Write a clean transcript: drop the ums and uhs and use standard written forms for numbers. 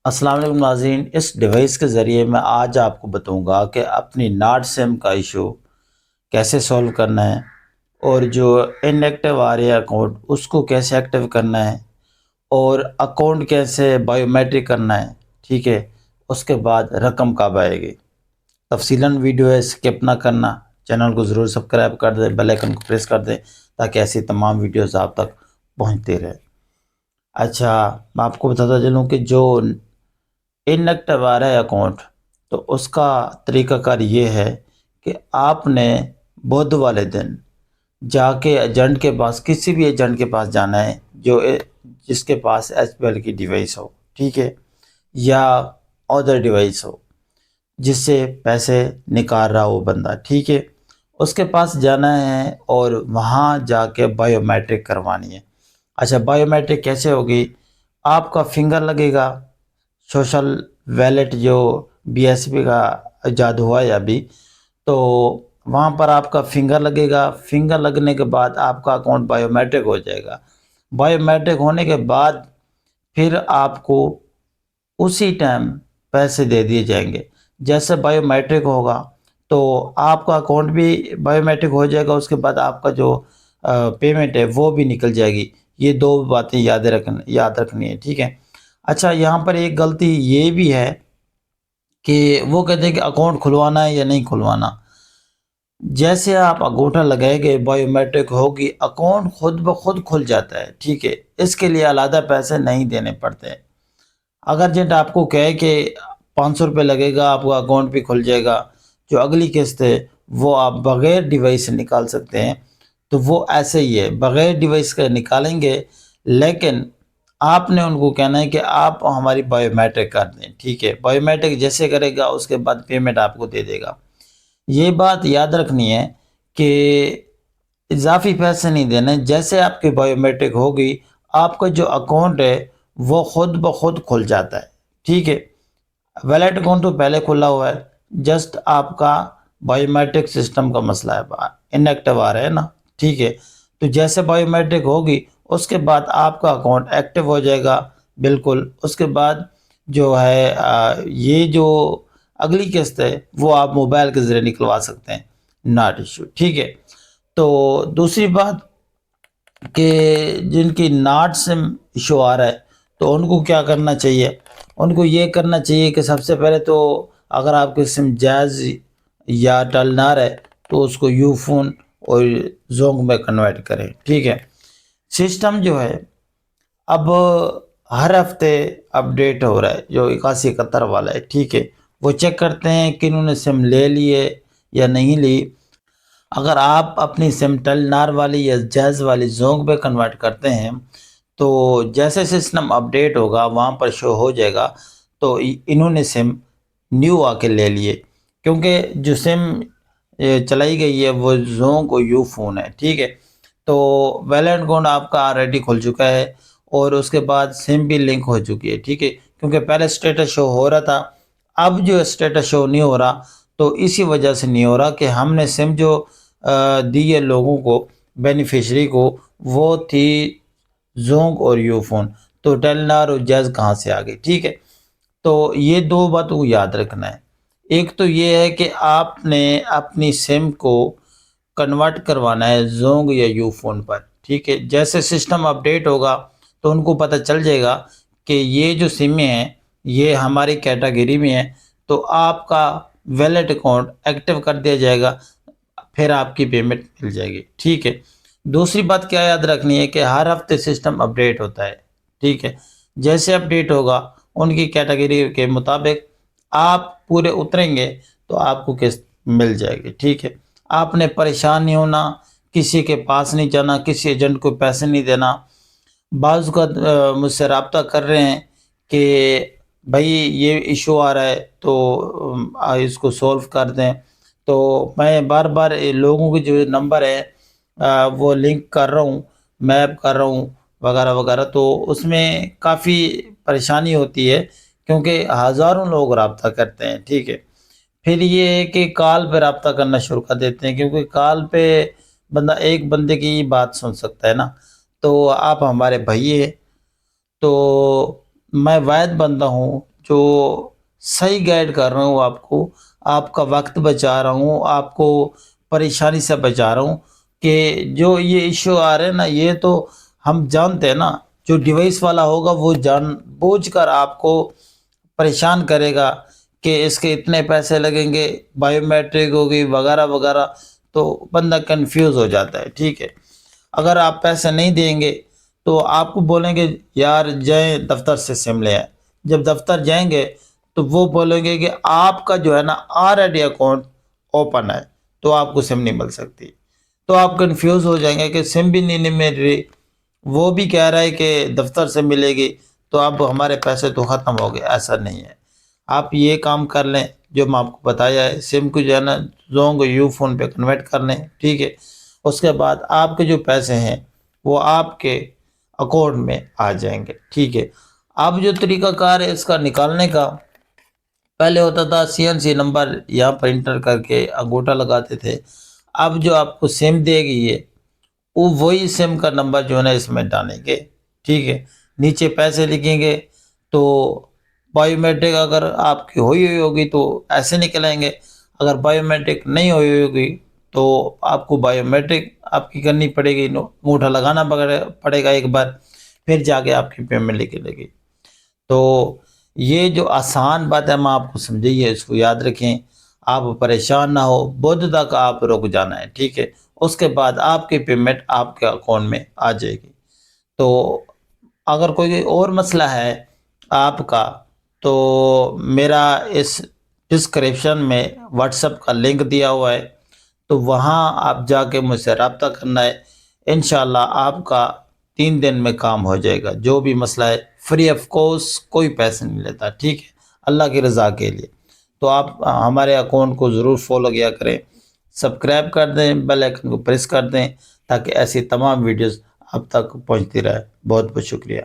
السلام علیکم ناظرین، اس ڈیوائس کے ذریعے میں آج آپ کو بتاؤں گا کہ اپنی ناٹ سم کا ایشو کیسے سولو کرنا ہے، اور جو ان ایکٹیو آ رہا ہے اکاؤنٹ اس کو کیسے ایکٹیو کرنا ہے، اور اکاؤنٹ کیسے بائیو میٹرک کرنا ہے، ٹھیک ہے۔ اس کے بعد رقم کب آئے گی، تفصیلاً ویڈیو ہے، اسکپ نہ کرنا، چینل کو ضرور سبسکرائب کر دیں، بیل آئکن کو پریس کر دیں تاکہ ایسی تمام ویڈیوز آپ تک پہنچتے رہے۔ اچھا، میں آپ کو بتاتا چلوں کہ جو ان ایکٹیو آ رہا ہے اکاؤنٹ، تو اس کا طریقہ کار یہ ہے کہ آپ نے بدھ والے دن جا کے ایجنٹ کے پاس، کسی بھی ایجنٹ کے پاس جانا ہے جس کے پاس ایس پی ایل کی ڈیوائس ہو، ٹھیک ہے، یا ادر ڈیوائس ہو جس سے پیسے نکال رہا ہو بندہ، ٹھیک ہے، اس کے پاس جانا ہے اور وہاں جا کے بائیو میٹرک کروانی ہے۔ اچھا، بائیو میٹرک کیسے ہوگی؟ آپ کا فنگر لگے گا، سوشل ویلٹ جو بی ایس پی کا ایجاد ہوا ہے ابھی، تو وہاں پر آپ کا فنگر لگے گا۔ فنگر لگنے کے بعد آپ کا اکاؤنٹ بائیو میٹرک ہو جائے گا۔ بائیو میٹرک ہونے کے بعد پھر آپ کو اسی ٹائم پیسے دے دیے جائیں گے۔ جیسے بائیو میٹرک ہوگا تو آپ کا اکاؤنٹ بھی بائیو میٹرک ہو جائے گا، اس کے بعد آپ کا جو پیمنٹ ہے وہ بھی نکل جائے گی۔ یہ دو باتیں یاد رکھنی ہے، ٹھیک ہے۔ اچھا، یہاں پر ایک غلطی یہ بھی ہے کہ وہ کہتے ہیں کہ اکاؤنٹ کھلوانا ہے یا نہیں کھلوانا۔ جیسے آپ انگوٹھا لگائیں گے بائیو میٹرک ہوگی، اکاؤنٹ خود بخود کھل جاتا ہے، ٹھیک ہے، اس کے لیے علیحدہ پیسے نہیں دینے پڑتے۔ اگر جنٹ آپ کو کہے کہ 500 روپے لگے گا آپ کا اکاؤنٹ بھی کھل جائے گا، جو اگلی قسط ہے وہ آپ بغیر ڈیوائس سے نکال سکتے ہیں، تو وہ ایسے ہی ہے، بغیر ڈیوائس کا نکالیں گے، لیکن آپ نے ان کو کہنا ہے کہ آپ ہماری بائیو میٹرک کر دیں، ٹھیک ہے۔ بائیو میٹرک جیسے کرے گا اس کے بعد پیمنٹ آپ کو دے دے گا۔ یہ بات یاد رکھنی ہے کہ اضافی پیسے نہیں دینے، جیسے آپ کی بائیو میٹرک ہوگی آپ کا جو اکاؤنٹ ہے وہ خود بخود کھل جاتا ہے، ٹھیک ہے۔ ویلٹ اکاؤنٹ تو پہلے کھلا ہوا ہے، جسٹ آپ کا بائیو میٹرک سسٹم کا مسئلہ ہے، ان ایکٹیو آ رہا ہے نا، ٹھیک ہے۔ تو جیسے بائیو میٹرک ہوگی اس کے بعد آپ کا اکاؤنٹ ایکٹیو ہو جائے گا، بالکل۔ اس کے بعد جو ہے یہ جو اگلی قسط ہے وہ آپ موبائل کے ذریعے نکلوا سکتے ہیں، ناٹ ایشو، ٹھیک ہے۔ تو دوسری بات کہ جن کی ناٹ سم ایشو آ رہا ہے تو ان کو کیا کرنا چاہیے؟ ان کو یہ کرنا چاہیے کہ سب سے پہلے تو اگر آپ کے سم جائز یا ٹلنار ہے تو اس کو یو فون اور زونگ میں کنورٹ کریں، ٹھیک ہے۔ سسٹم جو ہے اب ہر ہفتے اپڈیٹ ہو رہا ہے، جو 8171 والا ہے، ٹھیک ہے۔ وہ چیک کرتے ہیں کہ انہوں نے سم لے لیے یا نہیں لی۔ اگر آپ اپنی سم ٹلنار والی یا جائز والی زونگ میں کنورٹ کرتے ہیں تو جیسے سسٹم اپڈیٹ ہوگا وہاں پر شو ہو جائے گا تو انہوں نے سم نیو آ کے لے لیے، کیونکہ جو سم چلائی گئی ہے وہ زونگ اور یو فون ہے، ٹھیک ہے۔ تو ویلنٹ اکاؤنٹ آپ کا آلریڈی کھل چکا ہے اور اس کے بعد سم بھی لنک ہو چکی ہے، ٹھیک ہے، کیونکہ پہلے اسٹیٹس شو ہو رہا تھا، اب جو اسٹیٹس شو نہیں ہو رہا تو اسی وجہ سے نہیں ہو رہا کہ ہم نے سم جو دی ہے لوگوں کو، بینیفیشری کو، وہ تھی زونگ اور یو فون، تو ٹیلنار اور جائز کہاں سے آ گئی، ٹھیک ہے۔ تو یہ دو باتوں کو یاد رکھنا ہے۔ ایک تو یہ ہے کہ آپ نے اپنی سم کو کنورٹ کروانا ہے زونگ یا یو فون پر، ٹھیک ہے۔ جیسے سسٹم اپڈیٹ ہوگا تو ان کو پتہ چل جائے گا کہ یہ جو سمیں ہیں یہ ہماری کیٹیگری میں ہے، تو آپ کا ویلٹ اکاؤنٹ ایکٹیو کر دیا جائے گا، پھر آپ کی پیمنٹ مل جائے گی، ٹھیک ہے۔ دوسری بات کیا یاد رکھنی ہے کہ ہر ہفتے سسٹم اپڈیٹ ہوتا ہے، ٹھیک ہے۔ جیسے اپڈیٹ ہوگا ان کی کیٹیگری کے مطابق آپ پورے اتریں گے تو آپ کو قسط مل جائے گی، ٹھیک ہے۔ آپ نے پریشان نہیں ہونا، کسی کے پاس نہیں جانا، کسی ایجنٹ کو پیسے نہیں دینا۔ بعض کا مجھ سے رابطہ کر رہے ہیں کہ بھائی یہ ایشو آ رہا ہے تو اس کو سولو کر دیں، تو میں بار بار لوگوں کے جو نمبر ہے وہ لنک کر رہا ہوں، میپ کر رہا ہوں وغیرہ وغیرہ، تو اس میں کافی پریشانی ہوتی ہے کیونکہ ہزاروں لوگ رابطہ کرتے ہیں، ٹھیک ہے۔ پھر یہ ہے کہ کال پہ رابطہ کرنا شروع کر دیتے ہیں، کیونکہ کال پہ بندہ ایک بندے کی ہی بات سن سکتا ہے نا، تو آپ ہمارے بھائی ہیں، تو میں واحد بندہ ہوں جو صحیح گائیڈ کر رہا ہوں آپ کا وقت بچا رہا ہوں، آپ کو پریشانی سے بچا رہا ہوں کہ جو یہ ایشو آ رہے ہیں نا، یہ تو ہم جانتے ہیں نا، جو ڈیوائس والا ہوگا وہ جان بوجھ کر آپ کو پریشان کرے گا کہ اس کے اتنے پیسے لگیں گے، بائیو میٹرک ہوگی وغیرہ وغیرہ، تو بندہ کنفیوز ہو جاتا ہے، ٹھیک ہے۔ اگر آپ پیسے نہیں دیں گے تو آپ کو بولیں گے یار جائیں دفتر سے سم لے آئیں، جب دفتر جائیں گے تو وہ بولیں گے کہ آپ کا جو ہے نا آلریڈی اکاؤنٹ اوپن ہے، تو آپ کو سم نہیں مل سکتی، تو آپ کنفیوز ہو جائیں گے کہ سم بھی نہیں مل رہی، وہ بھی کہہ رہا ہے کہ دفتر سے ملے گی، تو اب ہمارے پیسے تو ختم ہو گئے۔ ایسا نہیں ہے، آپ یہ کام کر لیں جو میں آپ کو بتایا ہے، سم کو جو ہے نا زونگ یو فون پہ کنورٹ کر لیں، ٹھیک ہے۔ اس کے بعد آپ کے جو پیسے ہیں وہ آپ کے اکاؤنٹ میں آ جائیں گے، ٹھیک ہے۔ اب جو طریقہ کار ہے اس کا نکالنے کا، پہلے ہوتا تھا CNC نمبر یہاں پر انٹر کر کے انگوٹھا لگاتے تھے، اب جو آپ کو سم دے گی یہ وہی سم کا نمبر جو ہے نا اس میں ڈالیں گے، ٹھیک ہے۔ نیچے پیسے لکھیں گے تو بایو میٹرک اگر آپ کی ہوئی ہوگی تو ایسے نکلیں گے، اگر بایو میٹرک نہیں ہوئی ہوگی تو آپ کو بایو میٹرک آپ کی کرنی پڑے گی، انگوٹھا لگانا پڑے گا ایک بار، پھر جا کے آپ کی پیمنٹ نکلے گی۔ تو یہ جو آسان بات ہے میں آپ کو سمجھائیے، اس کو یاد رکھیں، آپ پریشان نہ ہو، بدھ تک آپ رک جانا ہے، ٹھیک ہے۔ اس کے بعد آپ کی پیمنٹ آپ کے اکاؤنٹ میں آ جائے گی۔ تو اگر کوئی اور مسئلہ ہے آپ کا تو میرا اس ڈسکرپشن میں واٹس ایپ کا لنک دیا ہوا ہے، تو وہاں آپ جا کے مجھ سے رابطہ کرنا ہے، انشاءاللہ آپ کا 3 دن میں کام ہو جائے گا۔ جو بھی مسئلہ ہے فری آف کاسٹ، کوئی پیسے نہیں لیتا، ٹھیک ہے، اللہ کی رضا کے لیے۔ تو آپ ہمارے اکاؤنٹ کو ضرور فالو کیا کریں، سبسکرائب کر دیں، بیل آئکن کو پریس کر دیں تاکہ ایسی تمام ویڈیوز اب تک پہنچتی رہے۔ بہت بہت شکریہ۔